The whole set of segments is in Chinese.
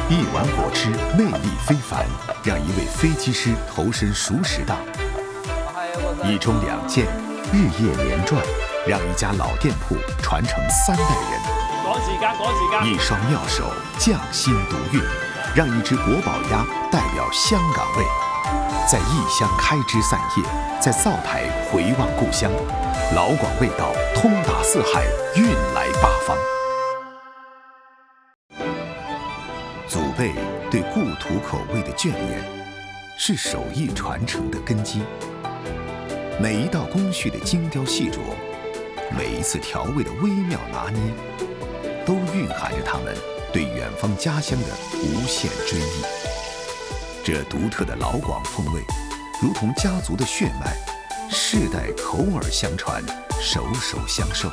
一碗果汁魅力非凡，让一位飞机师投身熟食档；一盅两件，日夜连转，让一家老店铺传承3代人。一双妙手匠心独运，让一只国宝鸭代表香港味。在异乡开枝散叶，在灶台回望故乡，老广味道通达4海，运来8方。祖辈对故土口味的眷恋，是手艺传承的根基。每一道工序的精雕细琢，每一次调味的微妙拿捏，都蕴含着他们对远方家乡的无限追忆。这独特的老广风味，如同家族的血脉，世代口耳相传，手手相授，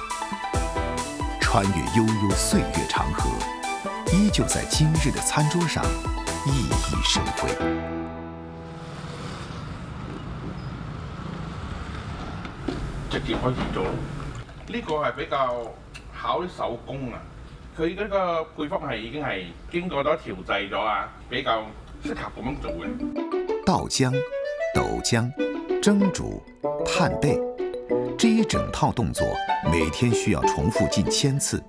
穿越悠悠岁月长河，依旧在今日的餐桌上熠熠生辉。直接開始做，呢個係比較考啲手工啊。佢嗰個配方係已經係經過咗調製咗啊，比較適合咁樣做嘅。倒浆、抖漿、蒸煮、探焙，这一整套动作每天需要重复近1000次。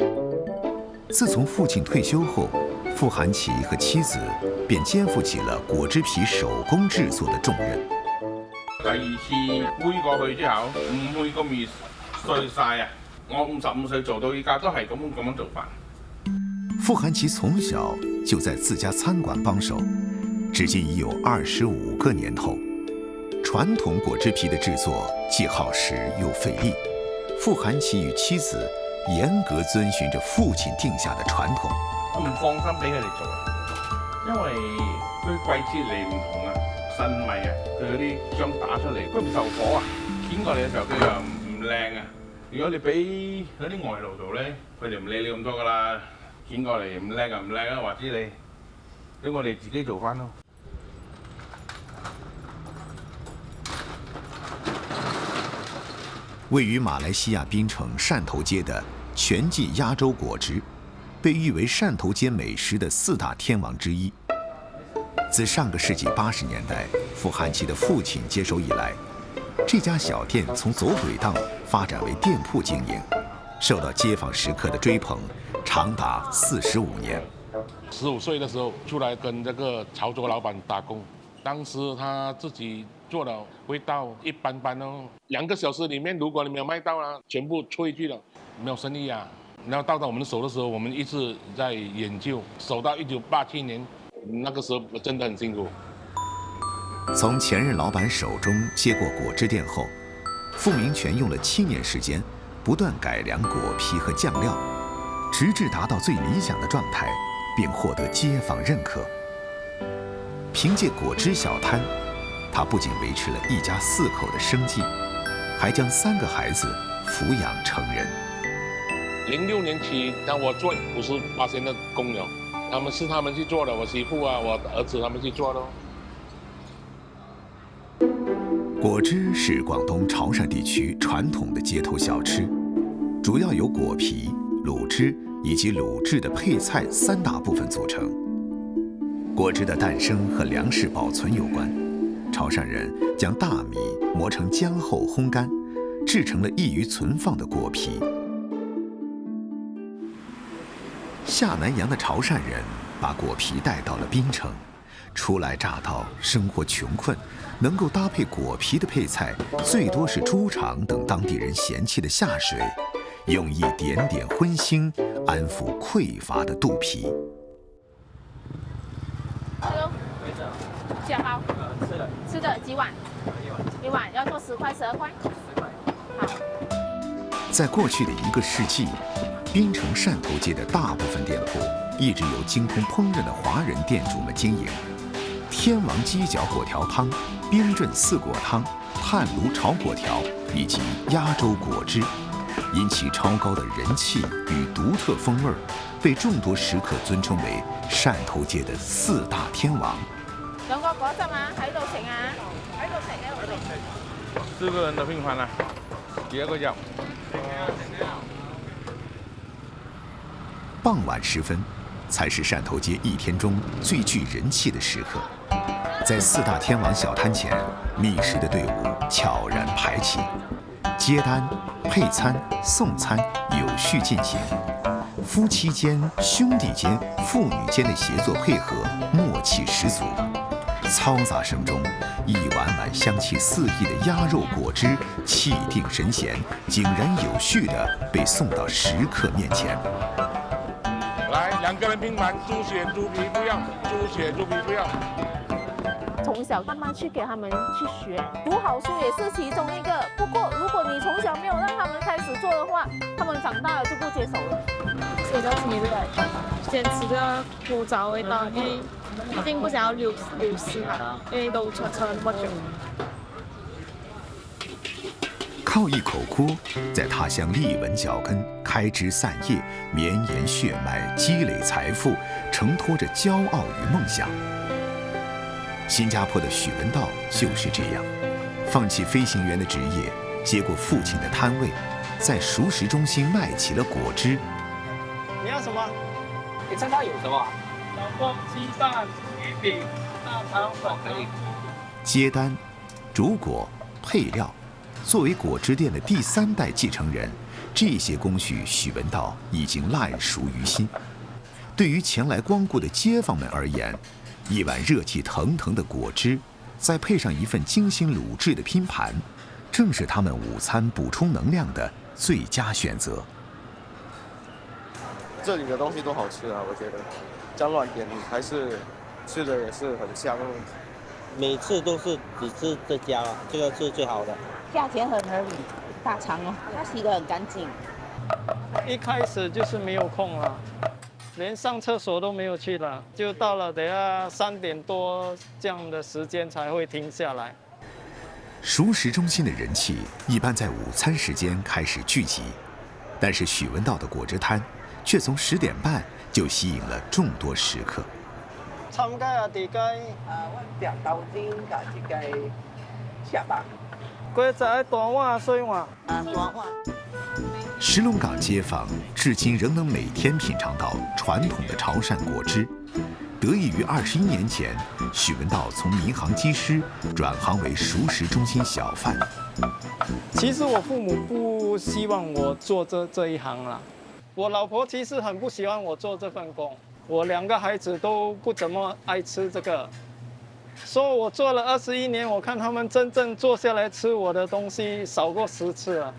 自从父亲退休后，傅寒奇和妻子便肩负起了果汁皮手工制作的重任。第2次煨過去之後，唔煨個面碎晒啊！我55歲做到依家都係咁樣做法。傅寒奇從小就在自家餐館幫手，至今已有25個年頭。傳統果汁皮的製作既耗時又費力，傅寒奇與妻子嚴格遵循着父親定下的傳統。我唔放心俾佢哋做，因為佢季節嚟唔同啊。新米啊，佢嗰啲漿打出嚟，佢唔受火啊，掀過嚟嘅時候佢又唔靚啊。如果你俾嗰啲外勞做咧，佢哋唔理你咁多噶啦，掀過嚟唔靚就唔靚啊，或者你俾我哋自己做翻咯。位于马来西亚槟城汕头街的全季鸭粥果汁，被誉为汕头街美食的4大天王之一。自上个世纪80年代傅寒奇的父亲接手以来，这家小店从走轨档发展为店铺经营，受到街坊食客的追捧，长达45年。15岁的时候出来跟这个潮州老板打工，当时他自己做的味道一般般哦。2个小时里面，如果你没有卖到啊，全部出去了，没有生意啊。然后到我们的手的时候，我们一直在研究，守到1987年。那个时候真的很辛苦。从前任老板手中接过果汁店后，傅明全用了7年时间，不断改良果皮和酱料，直至达到最理想的状态，并获得街坊认可。凭借果汁小摊，他不仅维持了一家4口的生计，还将3个孩子抚养成人。06年起，让我做58%的工了。他们去做的，我媳妇啊，我儿子他们去做咯。果汁是广东潮汕地区传统的街头小吃，主要由果皮、卤汁以及卤制的配菜3大部分组成。果汁的诞生和粮食保存有关，潮汕人将大米磨成浆后烘干，制成了易于存放的果皮。下南洋的潮汕人把果皮带到了槟城，初来乍到，生活穷困，能够搭配果皮的配菜，最多是猪肠等当地人嫌弃的下水，用一点点荤腥安抚匮乏的肚皮。小包，吃的几碗？一碗要做10块、12块。好。在过去的1个世纪，槟城汕头街的大部分店铺一直由精通烹饪的华人店主们经营。天王鸡脚果条汤、冰镇4果汤、炭炉炒果条以及鸭粥果汁，因其超高的人气与独特风味，被众多食客尊稱為汕頭街的4大天王。2個果汁啊，喺度食啊，喺度食喺度食。4個人的拼盤啊，幾個肉？傍晚時分，才是汕头街一天中最具人气的时刻。在4大天王小摊前，密实的队伍悄然排起，接单、配餐、送餐有序进行。夫妻间、兄弟间、父女间的协作配合，默契十足。嘈杂声中，一碗碗香气四溢的鸭肉果汁气定神闲，井然有序地被送到食客面前。来，2个人拼盘，猪血、猪皮不要，猪血、猪皮不要。从小慢慢去给他们去学，读好书也是其中一个。不过，如果你从小没有让他们开始做的话，他们长大了就不接手了。比较期待，先吃个古早味道，因为毕竟不想要流失嘛，因为都传承了那么久。靠一口锅，在他乡立稳脚跟，开枝散叶，绵延血脉，积累财富，承托着骄傲与梦想。新加坡的许文道就是这样，放弃飞行员的职业，接过父亲的摊位，在熟食中心卖起了果汁。你要什么？你餐汤有什么？小凤鸡蛋、鱼饼、大肠粉可以。接单、煮果、配料，作为果汁店的第3代继承人，这些工序许文道已经烂熟于心。对于前来光顾的街坊们而言，一碗热气腾腾的果汁，再配上一份精心卤制的拼盘，正是他们午餐补充能量的最佳选择。这里的东西都好吃啊，我觉得讲软点还是吃的也是很香。每次都是只吃这家啊，这个是最好的。价钱很合理，大肠哦，它洗得很干净。一开始就是没有空了，连上厕所都没有去了，就到了等下3点多这样的时间才会停下来。熟食中心的人气一般在午餐时间开始聚集，但是许文道的果汁摊却从10点半就吸引了众多食客。參雞啊，地雞。我食豆尖加一雞下巴。龜仔、大碗、細碗。大碗。石龙岗街坊至今仍能每天品尝到传统的潮汕果汁，得益于21年前许文道从民航机师转行为熟食中心小贩。其实我父母不希望我做这一行啦，我老婆其实很不喜欢我做这份工，我2个孩子都不怎么爱吃这个。说我做了21年，我看他们真正坐下来吃我的东西少过10次了。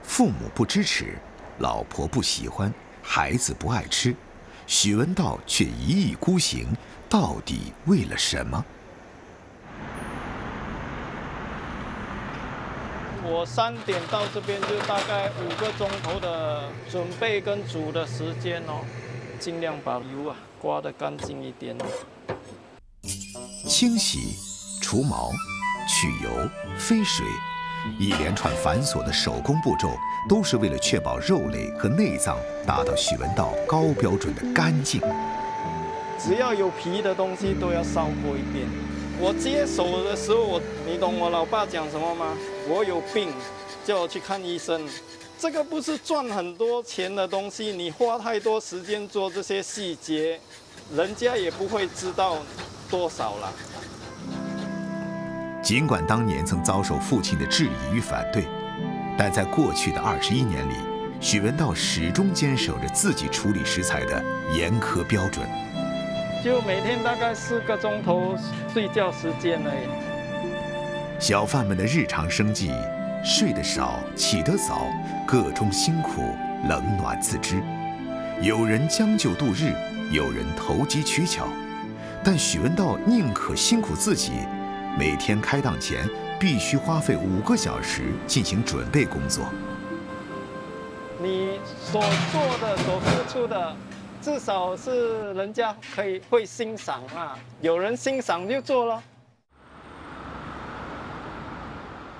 父母不支持，老婆不喜欢，孩子不爱吃，许文道却一意孤行，到底为了什么？我3点到这边就大概5个钟头的准备跟煮的时间哦，尽量把油刮得干净一点。清洗、除毛、去油、飞水，一连串繁琐的手工步骤，都是为了确保肉类和内脏达到许文道高标准的干净。只要有皮的东西都要烧过一遍。我接手的时候，你懂我老爸讲什么吗？我有病，叫我去看医生。这个不是赚很多钱的东西，你花太多时间做这些细节，人家也不会知道多少了。尽管当年曾遭受父亲的质疑与反对，但在过去的21年里，许文道始终坚守着自己处理食材的严苛标准。就每天大概4个钟头睡觉时间而已。小贩们的日常生计，睡得少，起得早，各中辛苦，冷暖自知。有人将就度日，有人投机取巧，但许文道宁可辛苦自己，每天开档前必须花费5个小时进行准备工作。你所做的、所付出的，至少是人家会欣赏啊，有人欣赏就做了。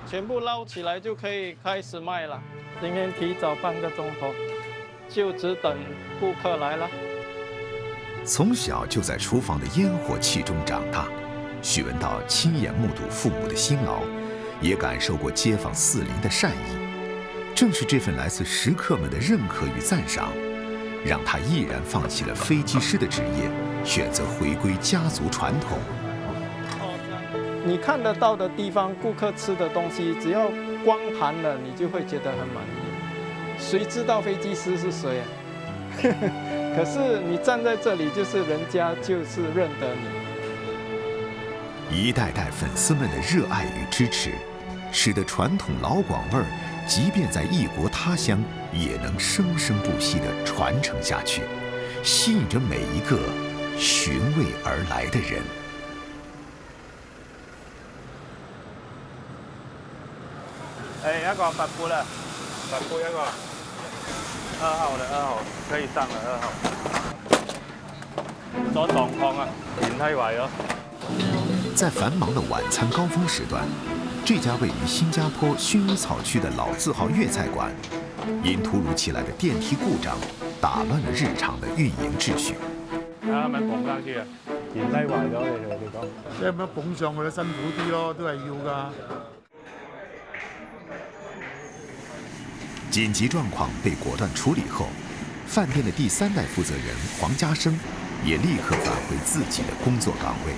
全部捞起来就可以开始卖了。今天提早半个钟头，就只等顾客来了。从小就在厨房的烟火气中长大，许文道亲眼目睹父母的辛劳，也感受过街坊四邻的善意。正是这份来自食客们的认可与赞赏，让他毅然放弃了飞机师的职业，选择回归家族传统。你看得到的地方，顾客吃的东西，只要光盘了，你就会觉得很满意。谁知道飞机师是谁啊？可是你站在这里，就是人家就是认得你。一代代粉丝们的热爱与支持，使得传统老广味儿，即便在异国他乡，也能生生不息地传承下去，吸引着每一个寻味而来的人。一个8杯啦，8杯一个，2號的2號可以上了2號。左狀況啊，電梯壞咗。在繁忙的晚餐高峰时段，这家位于新加坡薰衣草区的老字号粤菜馆，因突如其来的电梯故障，打乱了日常的运营秩序。係咪捧上去啊？電梯壞咗，你哋講。即係咁樣捧上去都辛苦啲咯，都係要㗎。紧急状況被果斷處理後，飯店的第3代負責人黃家生也立刻返回自己的工作崗位。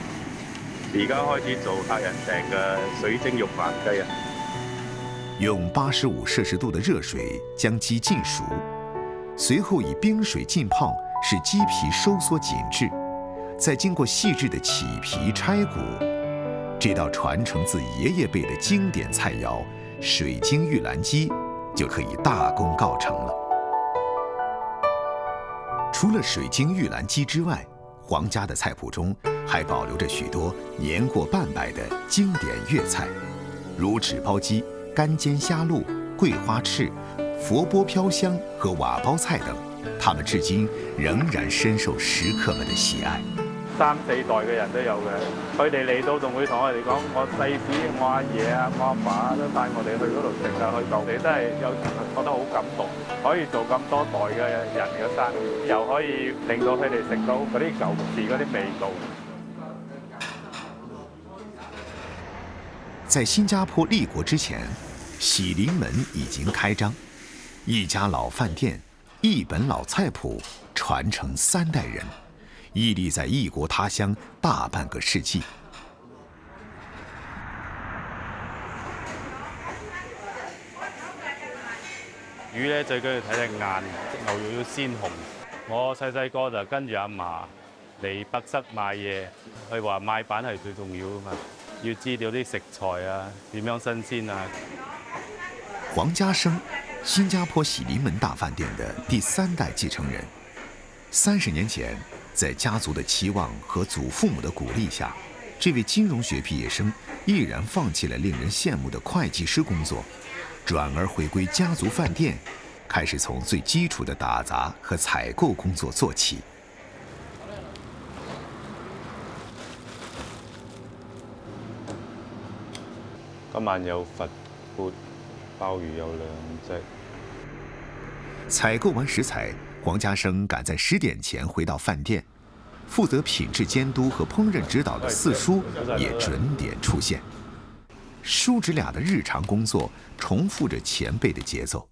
而家開始做客人訂嘅水晶肉飯雞啊！用85攝氏度的熱水將雞浸熟，隨後以冰水浸泡，使雞皮收縮緊緻，再經過細緻的起皮拆骨，這道傳承自爺爺輩的經典菜肴水晶玉蘭雞就可以大功告成了。除了水晶玉蘭雞之外，黃家的菜譜中還保留着許多年過半百的經典粵菜，如紙包雞、乾煎蝦碌、桂花翅、佛缽飄香和瓦包菜等，他們至今仍然深受食客們的喜愛。3、4代嘅人都有嘅，佢哋嚟到仲會同我哋講，我細子、我阿爺啊、我阿爸都帶我哋去嗰度食啊，去到你都係有覺得好感動，可以做咁多代嘅人嘅生意，又可以令到佢哋食到嗰啲舊時嗰啲味道。在新加坡立國之前，喜臨門已經開張，一家老飯店，一本老菜譜，傳承3代人。屹立在異國他鄉大半個世紀。魚咧最緊要睇隻眼，牛肉要鮮紅。我細細個就跟住阿嫲嚟北側買嘢，佢話買板係最重要啊嘛，要知道啲食材啊點樣新鮮啊。黃家生，新加坡喜臨門大飯店的第3代繼承人。30年前，在家族的期望和祖父母的鼓勵下，這位金融學畢業生毅然放棄了令人羨慕的會計師工作，轉而回歸家族飯店，開始從最基礎的打雜和採購工作做起。今晚有佛缽，鮑魚有2隻。採購完食材，黃家生趕在10點前回到飯店，負責品質監督和烹飪指導的四叔也準點出現。叔侄倆的日常工作重複着前輩的節奏。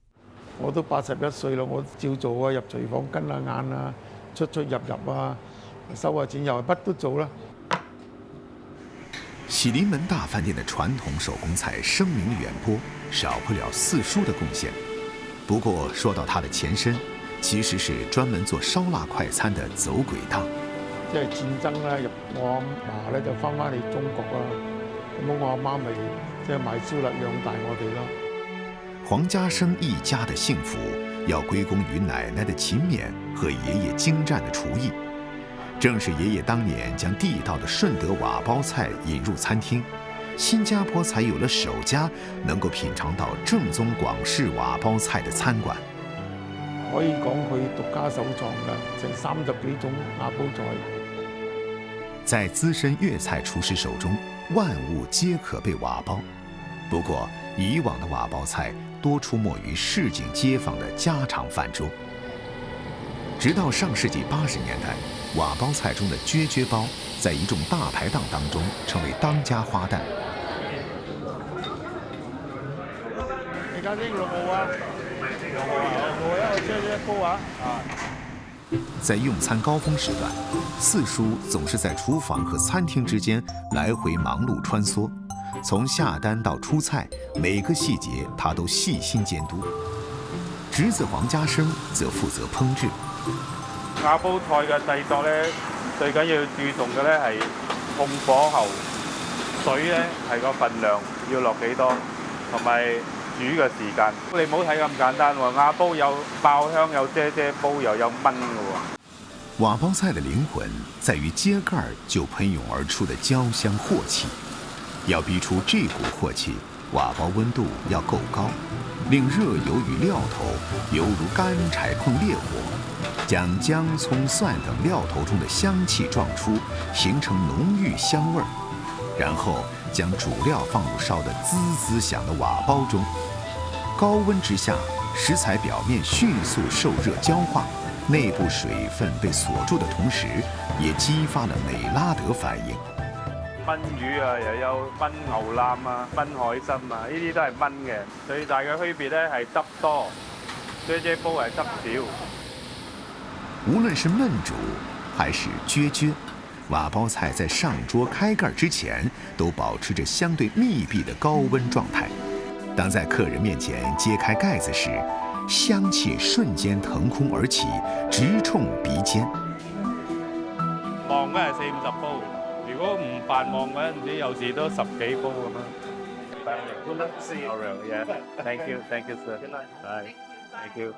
我都81歲啦，我照做啊，入廚房跟下眼啊，出入啊，收下錢又係乜都做啦。喜臨門大飯店的傳統手工菜聲名遠播，少不了四叔的貢獻。不過說到他的前身，其實是專門做燒臘快餐的走鬼檔。即係戰爭啦，我阿嫲咧就翻嚟中國啦，咁我阿媽咪即係賣燒臘養大我哋咯。黃家生一家的幸福要歸功於奶奶的勤勉和爺爺精湛的廚藝。正是爺爺當年將地道的順德瓦包菜引入餐廳，新加坡才有了首家能夠品嘗到正宗廣式瓦包菜的餐館。可以講佢獨家首創嘅，成30幾種瓦包菜。在資深粵菜廚師手中，萬物皆可被瓦包。不過，以往的瓦包菜多出沒於市井街坊的家常飯桌。直到上世紀80年代，瓦包菜中的啫包在一眾大排檔當中成為當家花旦。而家呢6號啊！在用餐高峰时段，四叔总是在厨房和餐厅之间来回忙碌穿梭，从下单到出菜，每个细节他都细心监督。侄子黃家生則負責烹製。瓦煲菜嘅製作咧，最緊要注重嘅咧係控火後，水咧係個份量要落幾多，同埋煮嘅時間。你唔好睇咁簡單喎，瓦煲有爆香，有遮煲，又有燜嘅喎。瓦煲菜的靈魂在於揭蓋就噴湧而出的焦香鑊氣，要逼出這股鑊氣，瓦煲溫度要夠高。令熱油與料頭猶如乾柴碰烈火，將薑、蔥、蒜等料頭中的香氣撞出，形成濃郁香味。然後將主料放入燒得滋滋響的瓦煲中，高溫之下，食材表面迅速受熱焦化，內部水分被鎖住的同時，也激發了美拉德反應。炆魚啊，又有炆牛腩啊、炆海參啊，呢啲都係炆嘅。最大嘅區別咧係汁多，遮煲係汁少。無論是燜煮還是焗，瓦煲菜在上桌開蓋之前都保持着相對密閉的高溫狀態。當在客人面前揭開蓋子時，香氣瞬間騰空而起，直衝鼻尖。忙嘅係40-50煲。如果唔繁忙嗰陣時，有時都10幾煲咁樣。Thank you, sir. Thank you.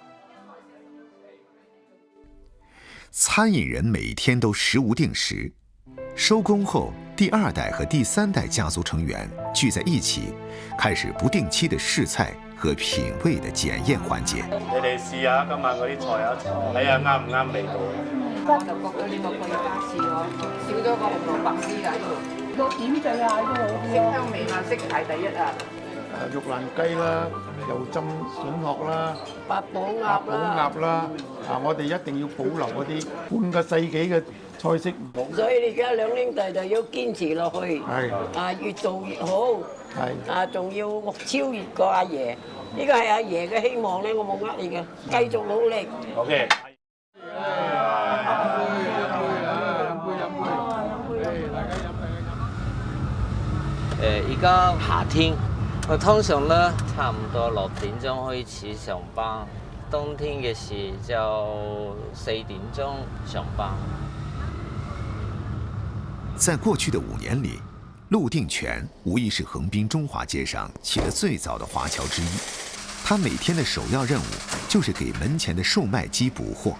餐飲人每天都食無定時，收工後，第2代和第3代家族成員聚在一起，開始不定期的試菜和品味的檢驗環節。你哋試下今晚嗰啲菜啊，睇下啱唔啱味道。我就覺得呢個可以加次咯，少咗個紅蘿蔔絲喺度。個點綴啊都好啲，色香味顏色排第1啊！肉爛雞啦，油浸筍殼啦，八寶鴨啦，我哋一定要保留嗰啲半個世紀嘅菜式。所以你而家兩兄弟就要堅持落去，越做越好，仲要超越過阿爺。呢個係阿爺嘅希望咧，我冇呃你嘅，繼續努力。OK。而家夏天，我通常咧差唔多6點鐘開始上班，冬天嘅時就4點鐘上班。在過去的5年裡，陸定全無疑是橫濱中華街上起得最早的華僑之一。他每天的首要任務就是給門前的售賣機補貨。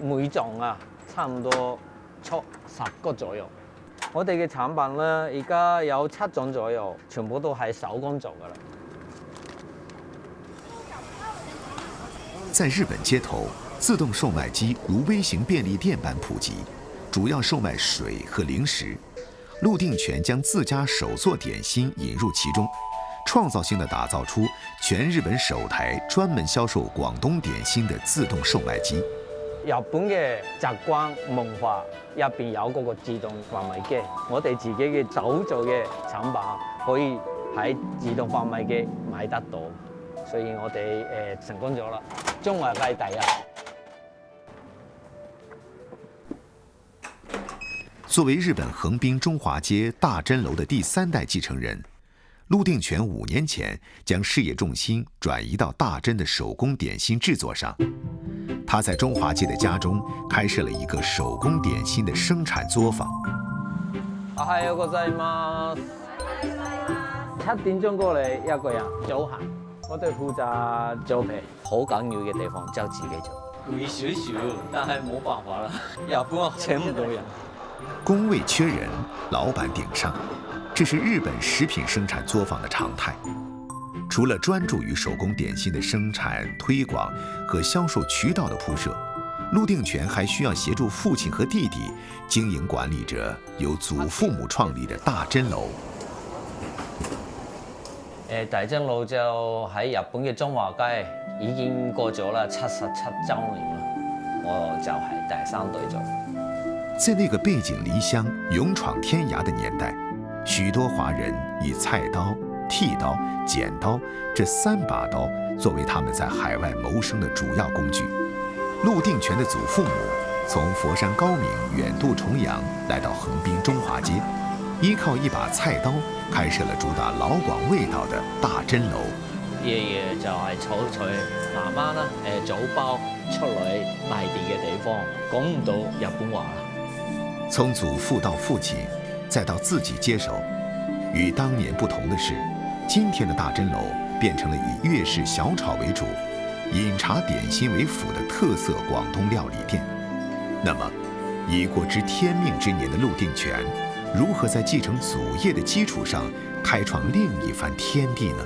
每種啊，差唔多出10個左右。我哋嘅產品咧，而家有7種左右，全部都係手工做㗎啦。在日本街頭，自動售賣機如微型便利店般普及，主要售賣水和零食。陸定全將自家手做點心引入其中，創造性地打造出全日本首台專門銷售廣東點心的自動售賣機。日本嘅習慣文化入邊有嗰個自動販賣機，我哋自己嘅手做嘅產品可以喺自動販賣機買得到，所以我哋成功咗啦，中華街第1。作為日本橫濱中華街大真樓的第3代繼承人，陸定全5年前將事業重心轉移到大真的手工點心製作上。他在中華街的家中開設了一個手工點心的生產作坊。おはようございます。7點鐘過嚟一個人，早行。我哋負責做皮，好緊要嘅地方就自己做。攰少少，但係冇辦法啦，日本我請唔到人。工位缺人，老闆頂上，這是日本食品生產作坊的常態。除了專注於手工點心的生產、推廣和銷售渠道的鋪設，陸定全還需要協助父親和弟弟經營管理着由祖父母創立的大真樓。大真樓就喺日本嘅中華街已經過咗啦77週年啦，我就係第3代做。在那個背井離鄉、勇闖天涯的年代，许多华人以菜刀、剃刀、剪刀这3把刀作为他们在海外谋生的主要工具。陆定全的祖父母从佛山高明远渡重洋来到横滨中华街，依靠一把菜刀开設了主打老廣味道的大真樓。爺爺就係草取，媽媽呢早包出嚟賣地嘅地方，講唔到日本話啦。從祖父到父親，再到自己接手，與當年不同的是，今天的大真樓變成了以粵式小炒為主，飲茶點心為輔的特色廣東料理店。那麼，已過知天命之年的陸定全，如何在繼承祖業的基礎上開創另一番天地呢？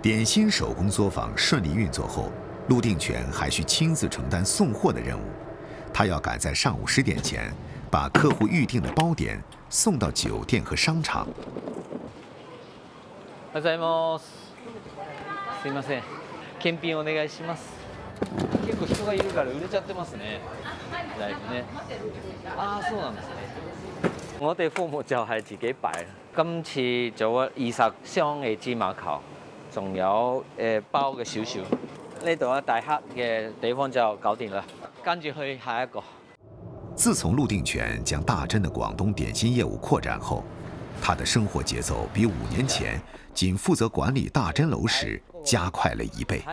點心手工作坊順利運作後，陸定全還需親自承擔送貨的任務。他要趕在上午10點前，把客戶預定的包點送到酒店和商場。おはようございます。すいません。検品お願いします。結構人がいるから売れちゃってますね。だいぶね。啊，そうなんですね。我哋父母就係自己擺。今次做咗20箱嘅芝麻球，仲有包嘅少少。呢度啊大黑嘅地方就搞掂啦。跟住去下一個。自從陸定全將大真的廣東點心業務擴展後，他的生活節奏比5年前僅負責管理大真樓時加快了1倍。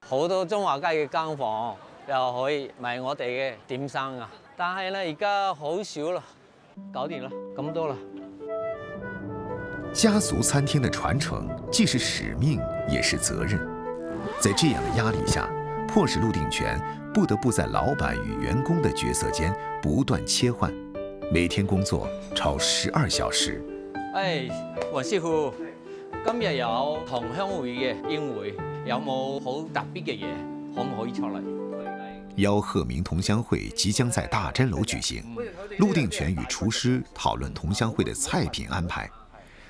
好多中華街嘅間房又可以賣我哋嘅點心啊！但係咧而家好少啦，搞掂啦，咁多啦。家族餐廳的傳承既是使命，也是責任。在這樣的壓力下，迫使陸定全不得不在老闆與員工的角色間不斷切換，每天工作超12小時。黃師傅，今日有同鄉會嘅宴會，有冇好特別嘅嘢？可唔可以出嚟？吆喝明同鄉會即將在大真樓舉行，陸定全與廚師討論同鄉會的菜品安排。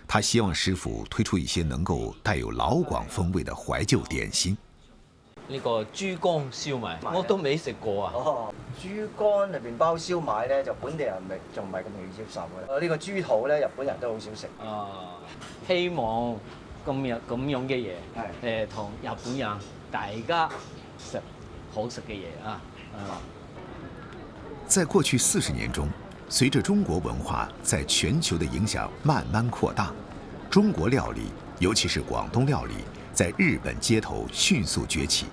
他希望師傅推出一些能夠帶有老廣風味的懷舊點心。呢個豬肝燒賣我都未食過啊！豬肝入邊包燒賣咧，就本地人仲唔係咁容易接受嘅。呢個豬肚咧，日本人都好少食。希望咁樣嘅嘢，同日本人大家食好食嘅嘢啊！在過去40年中，隨着中國文化在全球的影響慢慢擴大，中國料理，尤其是廣東料理，在日本街頭迅速崛起。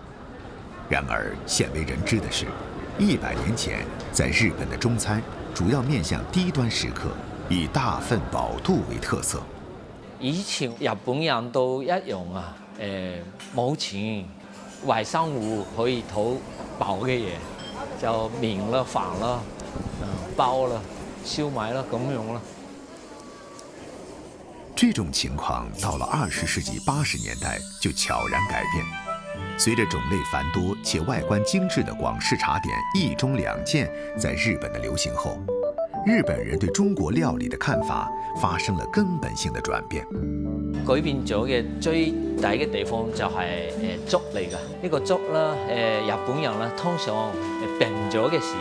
然而，鮮為人知的是，100年前，在日本的中餐主要面向低端食客，以大份飽肚為特色。以前日本人都一樣啊，冇錢，為生活可以討飽嘅嘢，就麵啦、飯啦、包啦、燒賣啦咁樣啦。這種情況到了20世紀80年代就悄然改變。隨着種類繁多且外觀精緻的廣式茶點一盅兩件在日本的流行後，日本人對中國料理的看法發生了根本性的轉變。改變咗嘅最大嘅地方就係粥嚟㗎。呢個粥啦，日本人啦通常病咗嘅時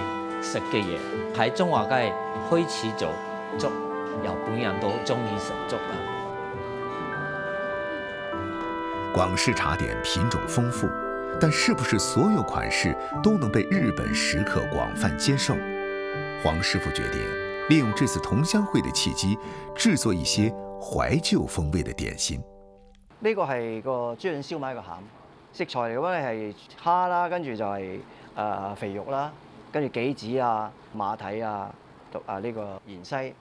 食嘅嘢，喺中華街開始做粥，日本人都中意食粥啦。廣式茶點品種豐富，但是不是所有款式都能被日本食客廣泛接受？黃師傅決定利用這次同鄉會的契機，製作一些懷舊風味的點心。呢個係個豬潤燒賣個餡，食材嚟講係蝦啦，跟住就係肥肉啦，跟住杞子啊、馬蹄啊、呢個芫茜。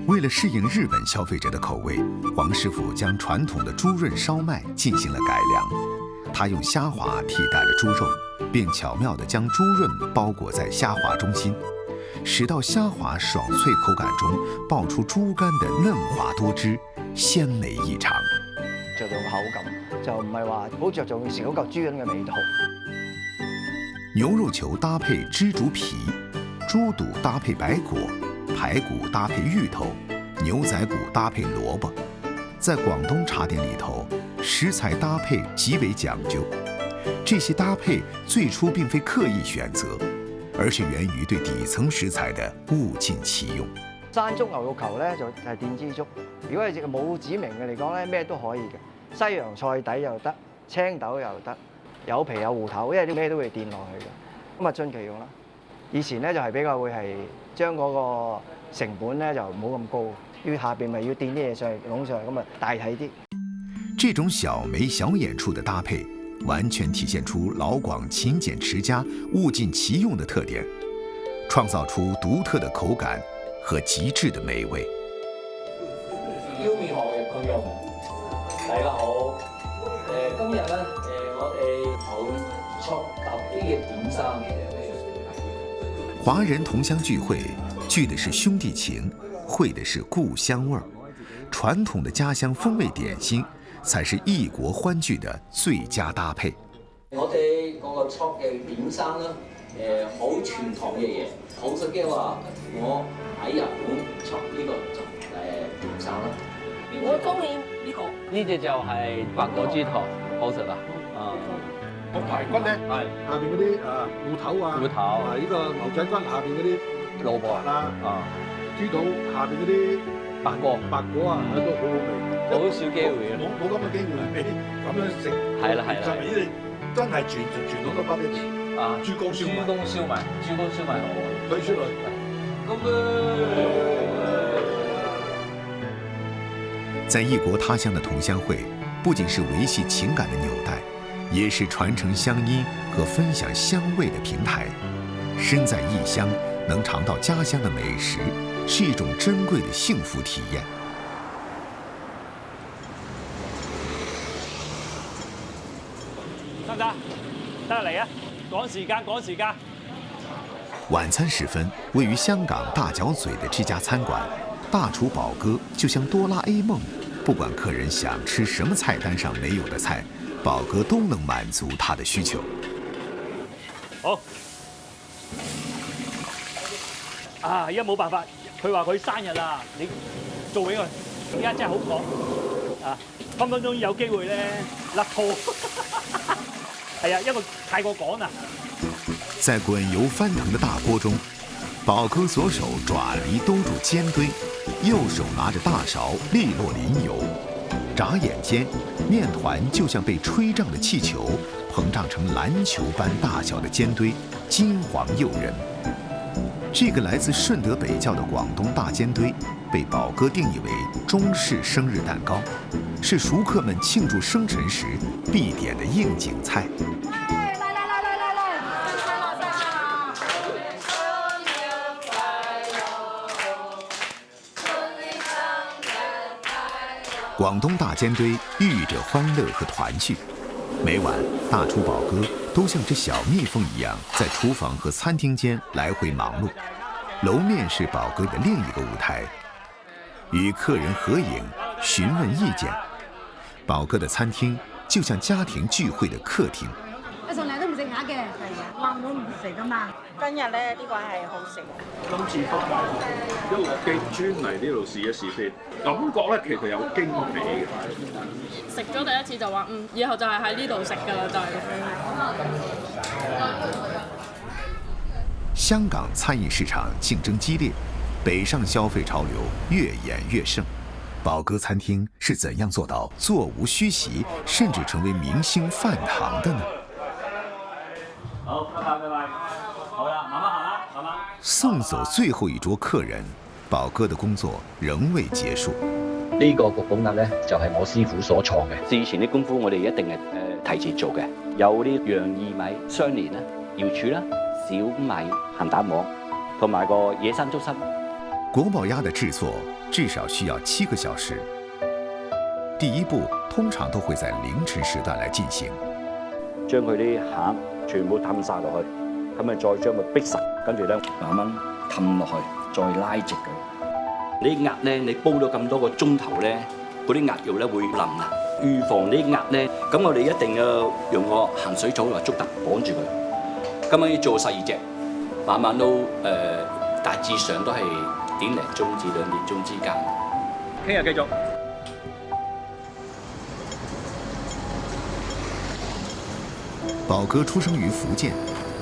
為了適應日本消費者的口味，黃師傅將傳統的豬潤燒麥進行了改良。他用蝦滑替代了豬肉，並巧妙地將豬潤包裹在蝦滑中心，使到蝦滑爽脆口感中爆出豬肝的嫩滑多汁，鮮美異常。着重口感，就唔係話好着重成嗰嚿豬潤嘅味道。牛肉球搭配豬肚皮，豬肚搭配白果，排骨搭配芋頭，牛仔骨搭配蘿蔔。在廣東茶點裡頭，食材搭配极为讲究。这些搭配最初并非刻意选擇，而是源於對底層食材的物盡其用。山竹牛肉球咧就係電枝竹，如果係冇指明嘅嚟講咧，咩都可以嘅。西洋菜底又得，青豆又得，有皮有芋頭，因為啲咩都會墊落去嘅，咁啊盡其用啦。以前咧就係比較會係將嗰個成本咧就冇咁高，要下邊咪要墊啲嘢上去攏上去，咁啊大體啲。這種小眉小眼處的搭配，完全體現出老廣勤儉持家、物盡其用的特點，創造出獨特的口感和極致的美味。腰面河嘅配用，大家好。今日咧，我哋好出特別嘅點心。華人同鄉聚會，聚的是兄弟情，會的是故鄉味兒。傳統的家鄉風味點心，才是異國歡聚的最佳搭配。我哋嗰個出嘅點心咧，好傳統嘅嘢。好食嘅話，我喺日本出呢個點心啦。我中意呢個。呢隻就係白果豬頭，好食啊！個排骨咧，係下邊嗰啲芋頭啊，呢個牛仔骨下邊嗰啲蘿蔔啦，豬肚下邊嗰啲白果啊，都好好味。好少機會嘅，冇咁嘅機會俾咁樣食。係啦，就係呢啲真係傳統嘅北京豬公燒賣好啊，推出嚟。在異國他鄉的同鄉會，不僅是維繫情感的紐帶，也是傳承鄉音和分享鄉味的平台。身在異鄉，能嘗到家鄉的美食，是一種珍貴的幸福體驗。得唔得？得嚟啊！趕時間。晚餐時分，位於香港大角咀的這家餐館，大廚寶哥就像哆啦 A 夢，不管客人想吃什麼菜單上沒有的菜，寶哥都能滿足他的需求。好。啊！而家冇辦法，佢話佢生日啦，你做俾佢。而家真係好趕啊！分分鐘有機會咧甩拖。係啊，因為太過趕啦。在滾油翻騰的大鍋中，寶哥左手爪離兜住煎堆，右手拿着大勺利落淋油。眨眼間，麵團就像被吹脹的氣球，膨脹成籃球般大小的煎堆，金黃誘人。這個來自順德北窖的廣東大煎堆，被寶哥定義為中式生日蛋糕，是熟客們慶祝生辰時必點的應景菜。廣東大煎堆寓意着歡樂和團聚。每晚，大廚寶哥都像隻小蜜蜂一樣，在廚房和餐廳間來回忙碌。樓面是寶哥的另一個舞台，與客人合影、詢問意見。寶哥的餐廳就像家庭聚會的客廳。一上嚟都唔食鴨嘅，係啊，話我唔食噶嘛。今日咧呢個係好食。今次北海道一落機專嚟呢度試一試先，感覺咧其實有驚喜嘅。食咗第一次就話以後就係喺呢度食㗎啦，就係咁樣。香港餐飲市場競爭激烈，北上消費潮流越演越盛。寶哥餐廳是怎樣做到座無虛席，甚至成為明星飯堂的呢？好，拜拜。好啦，慢慢行啦，慢慢。送走最後一桌客人，寶哥的工作仍未結束。呢個焗捧鴨咧就係我師傅所創嘅。之前啲功夫我哋一定係提前做嘅，有啲洋薏米、雙蓮啦、瑤柱啦、小米、鹹蛋黃，同埋個野生竹笙。國寶鴨的製作至少需要7個小時。第一步通常都會在凌晨時段來進行。將佢啲餡全部氹晒落去，咁咪再將佢逼實，跟住咧慢慢氹落去，再拉直佢。你啲鴨咧，你煲咗咁多個鐘頭咧，嗰啲鴨肉咧會腍啊。預防啲鴨咧，咁我哋一定要用個鹹水草或竹藤綁住佢。咁樣要做12隻，晚晚都大致上都係1點鐘至2點鐘之間。聽日繼續。宝哥出生于福建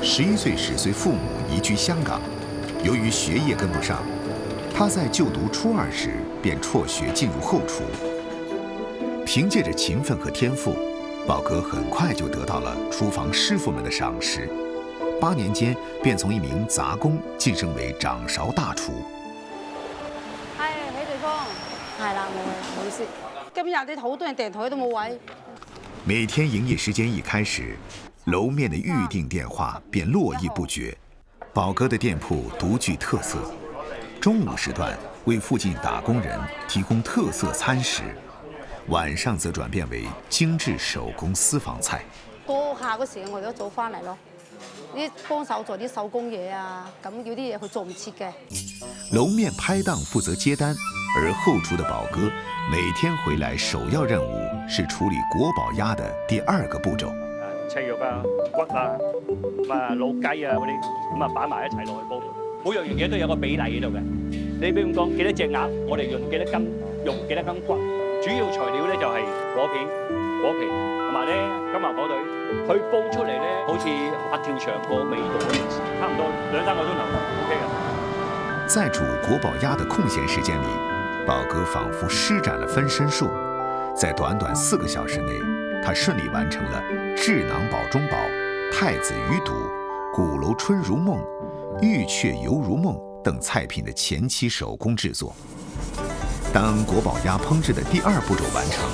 ，11岁时随父母移居香港。由于学业跟不上，他在就读初2时便辍学进入后厨。凭借着勤奋和天赋，宝哥很快就得到了厨房师傅们的赏识。8年间，便從一名雜工晉升為掌勺大廚。係喺地方，係啦，冇意思。今日啲好多人訂台都冇位。每天營業時間一開始，樓面的預訂電話便絡繹不絕。寶哥的店鋪獨具特色，中午時段為附近打工人提供特色餐食，晚上則轉變為精緻手工私房菜。過下嗰時我哋都早翻嚟咯。啲幫手做啲手工嘢啊，咁有啲嘢佢做唔切嘅。樓面拍檔負責接單，而後廚的寶哥每天回來首要任務是處理國寶鴨的第2個步驟。赤肉啊、骨啊、老雞啊嗰啲，咁啊擺埋一齊落去煲。每樣嘢都有個比例喺度嘅。你比如講幾多隻鴨，我哋用幾多斤，用幾多斤骨。主要材料咧就係果片、果皮同埋咧金華火腿。佢煲出嚟咧，好似佛跳牆個味道，差唔多2、3個鐘頭 OK 嘅。在煮國寶鴨的空閒時間裡，寶哥仿佛施展了分身術，在短短4個小時內，他順利完成了智囊寶中寶、太子魚肚、鼓樓春如夢、玉雀遊如夢等菜品的前期手工製作。當國寶鴨烹製的第2步驟完成，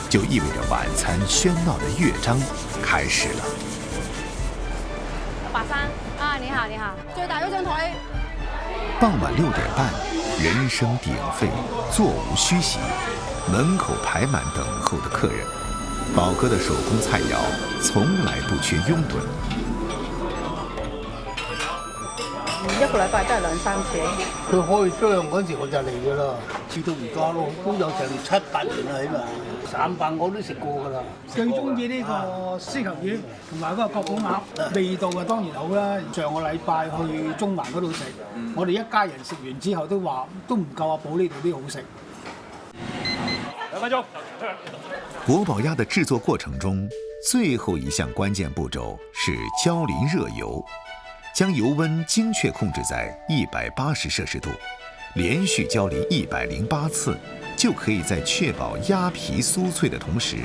就意味着晚餐喧鬧的樂章開始了。白山啊，你好，你好，最大嗰張台。傍晚6點半，人聲鼎沸，座無虛席，門口排滿等候的客人。寶哥的手工菜肴從來不缺擁躉。1個禮拜都係2、3次。佢開張嗰時我就嚟㗎啦，至到而家咯，都有成7、8年啦起碼。散飯我都食過㗎啦。最中意呢個獅頭魚同埋嗰個國寶鴨，味道啊當然好啦。上個禮拜去中環嗰度食，我哋一家人食完之後都話都唔夠阿寶呢度啲好食。2分鐘。國寶鴨的製作過程中，最後一項關鍵步驟是澆淋熱油，將油溫精確控制在180攝氏度，連續澆淋108次，就可以在確保鴨皮酥脆的同時，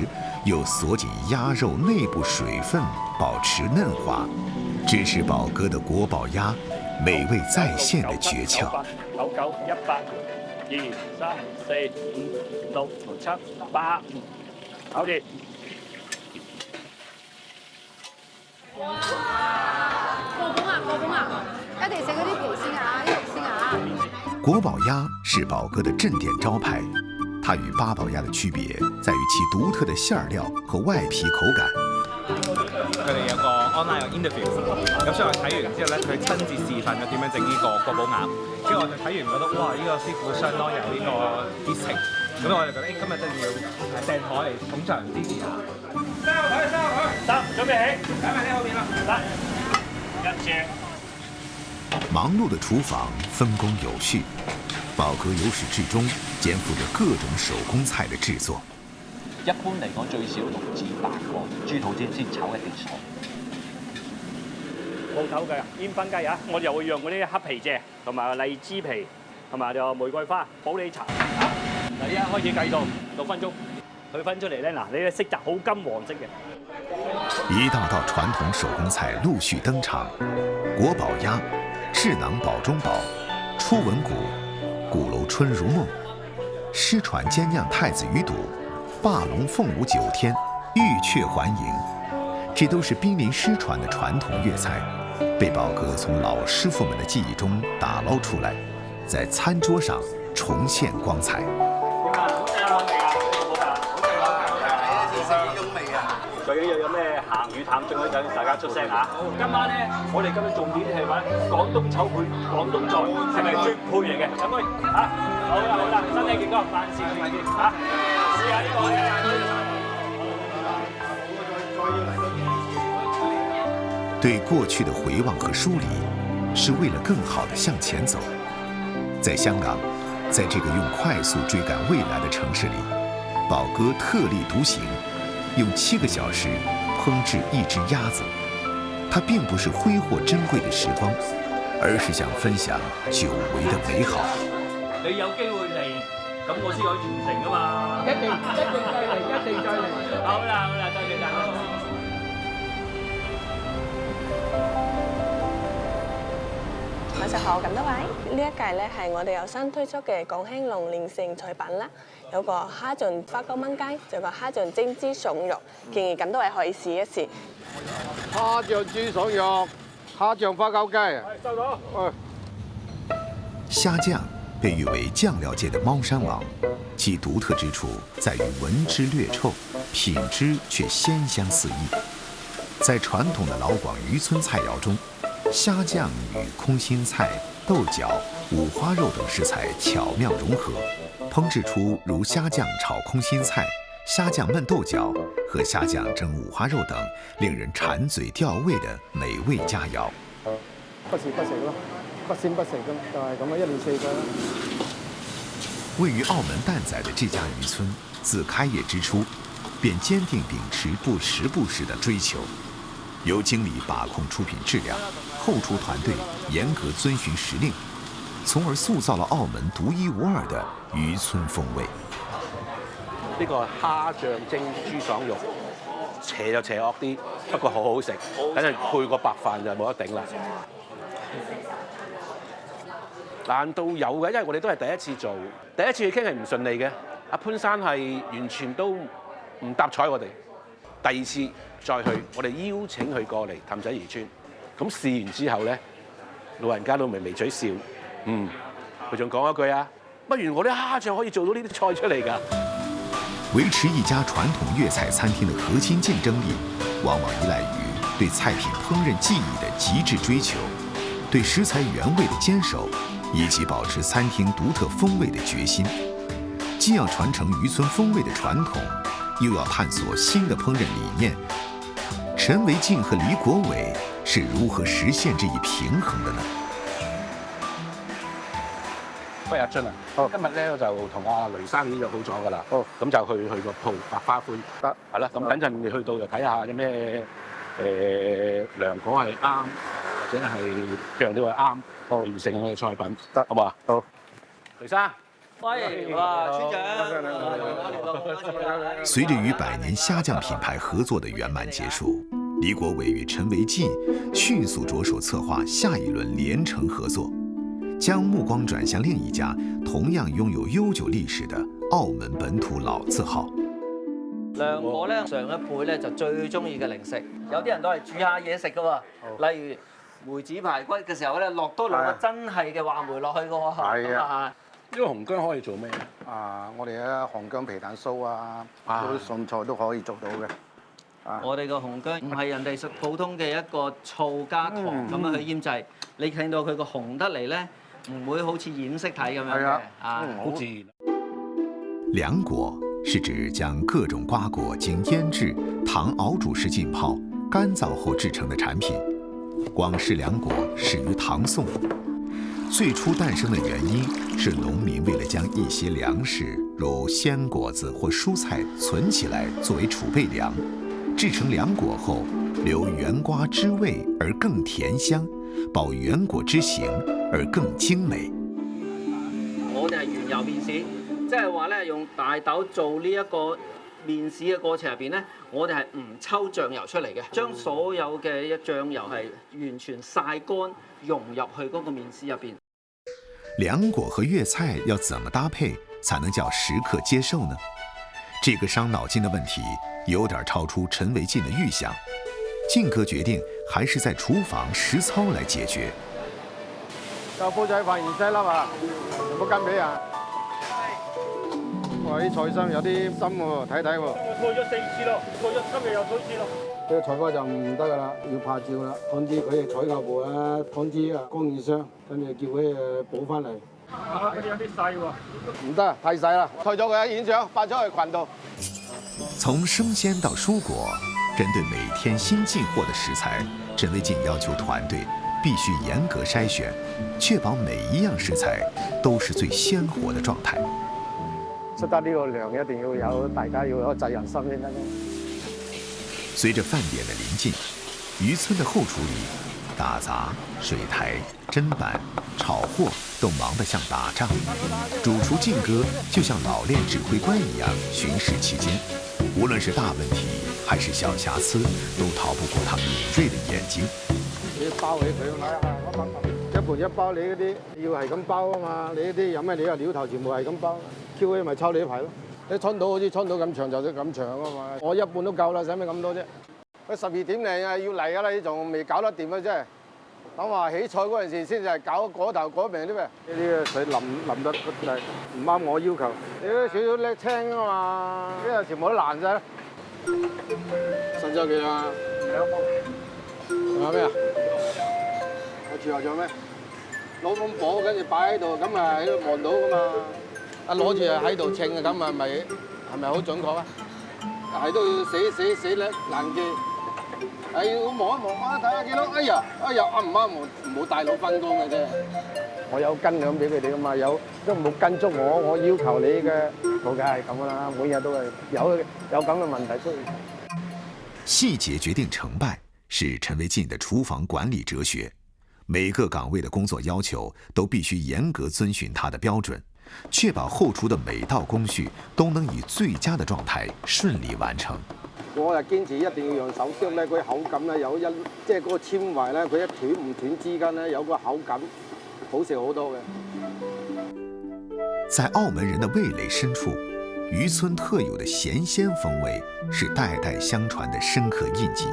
又鎖緊鴨肉內部水分，保持嫩滑，這是寶哥的國寶鴨美味再現的訣竅。99、100、2、3、4、5、6、7、8，搞掂。哇！國寶鴨，一定食嗰啲皮先啊，啲肉先啊。國寶鴨是寶哥的鎮店招牌，它與八寶鴨的區別在於其獨特的餡料和外皮口感。佢哋有個 online 嘅 interview，咁所以我睇完之後咧，佢親自示範咗點樣整呢個國寶鴨，跟住我就睇完覺得哇，呢個師傅相當有呢個熱情，咁我就覺得今日真係要訂台嚟捧場支持下。得，準備起，擺埋呢後面啦，得，一隻。忙碌的廚房分工有序，寶哥由始至終肩負着各種手工菜的製作。一般嚟講最少6至8個豬肚先炒一碟餸。冇頭嘅煙燻雞啊！我就會用嗰啲黑皮蔗同埋荔枝皮同埋就玫瑰花、普洱茶啊！嗱，依家開始計到6分鐘，佢分出嚟咧，嗱，你嘅色澤好金黃色嘅。一道道傳統手工菜陸續登場，國寶鴨、智囊寶中寶、初吻骨、鼓樓春如夢、失傳煎釀太子魚肚、霸龍鳳舞9天、玉雀環迎，這都是瀕臨失傳的傳統粵菜，被寶哥從老師傅們的記憶中打撈出來，在餐桌上重現光彩。最緊要有咩鹹魚淡醬嗰陣，大家出聲嚇。今晚咧，我哋今日重點係話廣東炒配廣東菜，係咪絕配嚟嘅？有冇嚇？好啦好啦，身體健康，萬事如意嚇。試下呢個嘅。對過去的回望和梳理，是為了更好地向前走。在香港，在這個用快速追趕未來的城市裡，寶哥特立獨行。用7個小時烹制一只鸭子。它并不是挥霍珍贵的时光，而是想分享久违的美好。你有機會嚟，咁我先可以傳承㗎嘛。一定再嚟，一定再嚟。好啦，多謝大家。晚上好，咁多位，呢一屆咧係我哋有新推出嘅廣興龍年盛菜品啦，有個蝦醬花膠炆雞，仲有個蝦醬蒸豬爽肉，建議咁多位可以試一試。蝦醬豬爽肉，蝦醬花膠雞。收到。蝦醬被誉为酱料界的猫山王，其独特之处在于闻之略臭，品之却鲜香四溢。在传统的老广渔村菜肴中，虾酱与空心菜、豆角、五花肉等食材巧妙融合，烹制出如虾酱炒空心菜、虾酱焖豆角和虾酱蒸五花肉等令人馋嘴吊胃的美味佳肴。不時不食咯，不鮮不食咁，就係咁啊，一年四季啦。位于澳门蛋仔的这家渔村，自开业之初，便坚定秉持不时不食的追求。由经理把控出品质量，后厨团队严格遵循时令，从而塑造了澳门独一無二的漁村風味。呢個蝦醬蒸豬爽肉，邪就邪惡啲，不過好好食，等陣配個白飯就冇得頂啦。難度有嘅，因為我哋都係第一次做，第一次去傾係唔順利嘅。阿潘生係完全都唔搭睬我哋。第二次再去，我哋邀請佢過嚟氹仔漁村。咁試完之後咧，老人家都微微嘴笑，佢仲講一句啊，不如我啲蝦醬可以做到呢啲菜出嚟㗎。維持一家傳統粵菜餐廳的核心競爭力，往往依賴於對菜品烹飪技藝的極致追求，對食材原味的堅守，以及保持餐廳獨特風味的決心。既要傳承漁村風味的傳統，又要探索新的烹飪理念。陳維進和李國偉是如何實現這一平衡的呢？喂，阿津啊，今日咧就同阿雷生已經約好咗㗎啦。咁就去個鋪白花灰。得。係啦，咁等陣你去到就睇下有咩涼果係啱，或者係醬料係啱，完成我嘅菜品。得，好嘛？好。雷生。喂，哇，村長！隨着與百年蝦醬品牌合作的圓滿結束，李國偉與陳維進迅速着手策劃下一輪連城合作，將目光轉向另一家同樣擁有悠久歷史的澳門本土老字號。涼果咧，上一輩咧就最中意嘅零食，有啲人都係煮下嘢食嘅喎，例如梅子排骨嘅時候咧，落多兩個真係嘅話梅落去嘅喎。係啊。呢個紅薑可以做咩我哋嘅紅薑皮蛋酥嗰啲餸菜都可以做到嘅。我哋個紅薑唔係人哋普通嘅一個醋加糖咁樣去醃製，你睇到佢個紅得嚟咧，唔會好似染色體咁樣嘅。好自然。涼果是指將各種瓜果經醃製、糖熬煮時浸泡、乾燥後製成的產品。廣式涼果始於唐宋。最初誕生的原因是農民為了將一些糧食，如鮮果子或蔬菜存起來作為儲備糧，製成涼果後，留原瓜之味而更甜香，保原果之形而更精美。我哋係原油麵豉，即係話咧用大豆做呢一個麵豉嘅過程入邊咧，我哋係唔抽醬油出嚟嘅，將所有嘅醬油係完全曬乾，融入去嗰個麵豉入邊。涼果和粵菜要怎麼搭配才能叫食客接受呢？這個傷腦筋的問題有點超出陳維進的預想。進哥決定還是在廚房實操來解決。就煲仔飯芫茜粒啊，有冇跟皮啊？哇！啲菜心有啲深喎，睇睇喎。過咗4次咯，過咗今日又4次咯。呢個菜花就唔得噶啦，要拍照啦。通知佢哋採購部啊，通知啊供應商，跟住叫佢補翻嚟。嗰啲有啲細喎。唔得，太細啦，退咗佢啊！影相發咗去群度。從生鮮到蔬果，針對每天新進貨的食材，陳維進要求團隊必須嚴格篩選，確保每一樣食材都是最鮮活的狀態。出得呢個糧一定要有，大家要有責任心先得。随着饭点的临近，渔村的后厨里，打杂、水台、砧板、炒货都忙得像打仗。主厨靖哥就像老练指挥官一样巡视期间，无论是大问题还是小瑕疵，都逃不过他敏锐的眼睛。你包起佢，一盤一包，你嗰啲要係咁包啊嘛！你嗰啲有咩料啊？料頭全部係咁包 ，QA 咪抽你一排咯。你春到好似春到咁長就咁長啊嘛！我一半都夠啦，使咩咁多啫？佢12點零啊，要嚟㗎啦，你仲未搞得掂啊！真係。等話起菜嗰陣時先就係搞嗰頭嗰邊啲咩？呢啲水淋得就係唔啱我要求。你都少少叻青啊嘛，呢度全部都爛晒啦。新咗幾啊？2磅。仲有咩啊？我住後仲有咩？攞烽火跟住擺喺度，咁啊喺度望到㗎嘛。一攞住喺度稱啊，咁啊係咪好準確啊？係都要死叻難記。係要望一望啊，睇下幾多？哎呀，啱唔啱？唔好大佬分工嘅啫。我有跟咁俾佢哋噶嘛，都冇跟足我要求你嘅，梗係咁啦。每日都係有咁嘅問題出現。细节决定成败是陈维进的厨房管理哲学，每个岗位的工作要求都必须严格遵循他的標準，確保後廚的每道工序都能以最佳的狀態順利完成。我係堅持一定要用手燒咧，佢口感咧有即係嗰個纖維咧，佢一斷唔斷之間咧有個口感，好食好多嘅。在澳門人的味蕾深處，漁村特有的鹹鮮風味是代代相傳的深刻印記。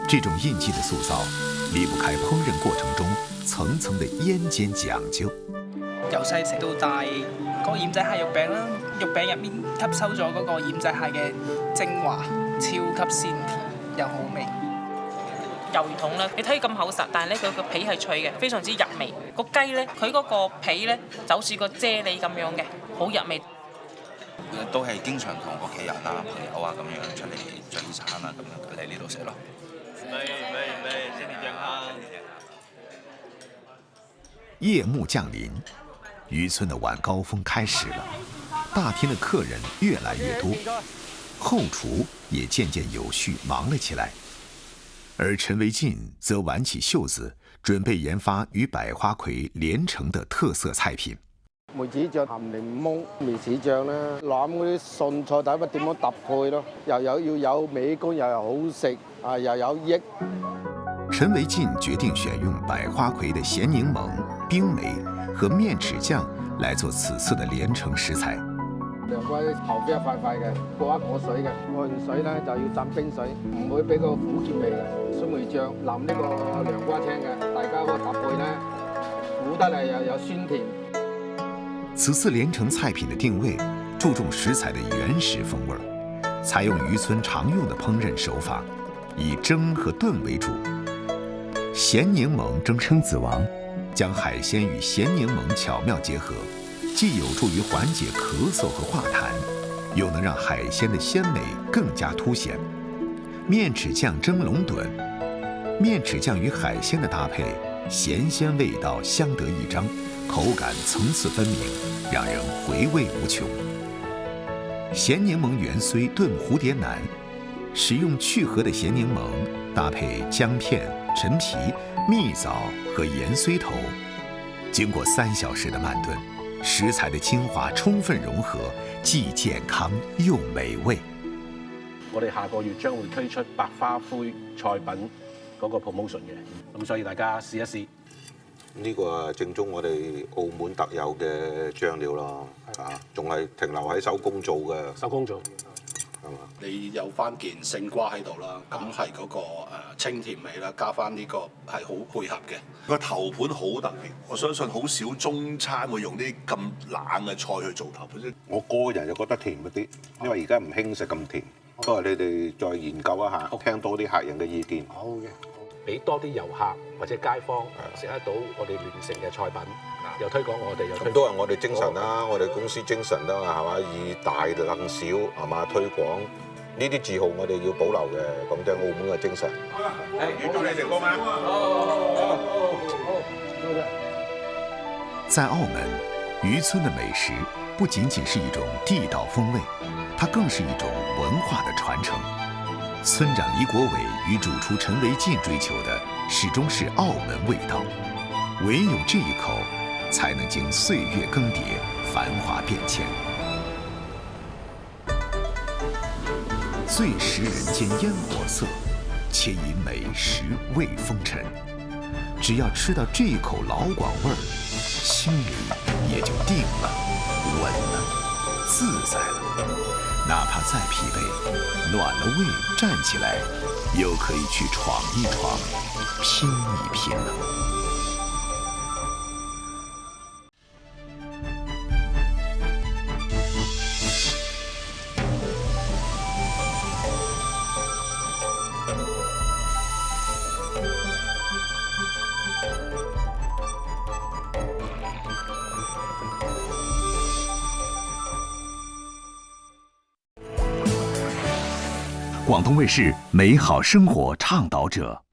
這種印記的塑造，離不開烹飪過程中層層的煙煎講究。由細食到大，個鹽仔蟹肉餅啦，肉餅入面吸收咗嗰個鹽仔蟹嘅精華，超級鮮甜又好味。魷魚筒咧，你睇咁厚實，但係咧佢個皮係脆嘅，非常之入味。個雞咧，佢嗰個皮咧就好似個啫喱咁樣嘅，好入味。都係經常同屋企人啊、朋友啊咁樣出嚟聚餐啊，咁樣嚟呢度食咯。夜幕降臨，漁村的晚高峰開始了，大廳的客人越來越多，後廚也漸漸有序忙了起來。而陳維進則挽起袖子，準備研發與百花葵連成的特色菜品。梅子醬、鹹檸檬、梅子醬啦，攬嗰啲餸菜睇下點樣搭配咯，要有美觀，又好食啊，又有益。陳維進決定選用百花葵的鹹檸檬、冰梅和面豉醬來做此次的連成食材。涼瓜頭邊一塊塊嘅，過一過水嘅，過完水咧就要浸冰水，唔會俾個苦澀味嘅。酸梅醬淋呢個涼瓜青嘅，大家個搭配咧苦得嚟又有酸甜。此次連成菜品的定位注重食材的原始風味，採用漁村常用的烹飪手法，以蒸和燉為主。鹹檸檬蒸蛏子王，將海鮮與鹹檸檬巧妙結合，既有助於緩解咳嗽和化痰，又能讓海鮮的鮮美更加凸顯。面豉醬蒸龍躉，面豉醬與海鮮的搭配，鹹鮮味道相得益彰，口感層次分明，讓人回味無窮。鹹檸檬元荽燉蝴蝶腩，使用去核的鹹檸檬搭配薑片、陳皮、蜜棗和鹽荽頭，經過3小時的慢燉，食材的精華充分融合，既健康又美味。我哋下個月將會推出百花灰菜品嗰個 promotion 嘅，咁所以大家試一試。呢個係正宗我哋澳門特有嘅醬料咯，啊，仲係停留喺手工做嘅。手工做，係嘛？你有翻件勝瓜喺度啦，咁係嗰個清甜味啦，加翻呢個係好配合嘅。個頭盤好特別，我相信好少中餐會用啲咁冷嘅菜去做頭盤。我個人就覺得甜嗰啲，因為而家唔興食咁甜，都係你哋再研究一下，聽多啲客人嘅意見。好嘅。俾多啲遊客或者街坊食得到我哋聯成嘅菜品，又推廣我哋，又推廣都係我哋精神啦，我哋公司精神啦，係嘛？以大能小係嘛推廣呢啲字號，我哋要保留嘅，咁即係澳門嘅精神。預祝你成功啊！在澳門，漁村的美食不僅僅是一種地道風味，它更是一種文化的傳承。村长李国伟与主厨陈维进追求的始终是澳门味道，唯有这一口，才能经岁月更迭，繁华变迁。最食人间烟火色，且以美食味风尘。只要吃到这一口老广味儿，心里也就定了、稳了、自在了。哪怕再疲惫，暖了胃，站起来，又可以去闯一闯，拼一拼了。广东卫视美好生活倡导者。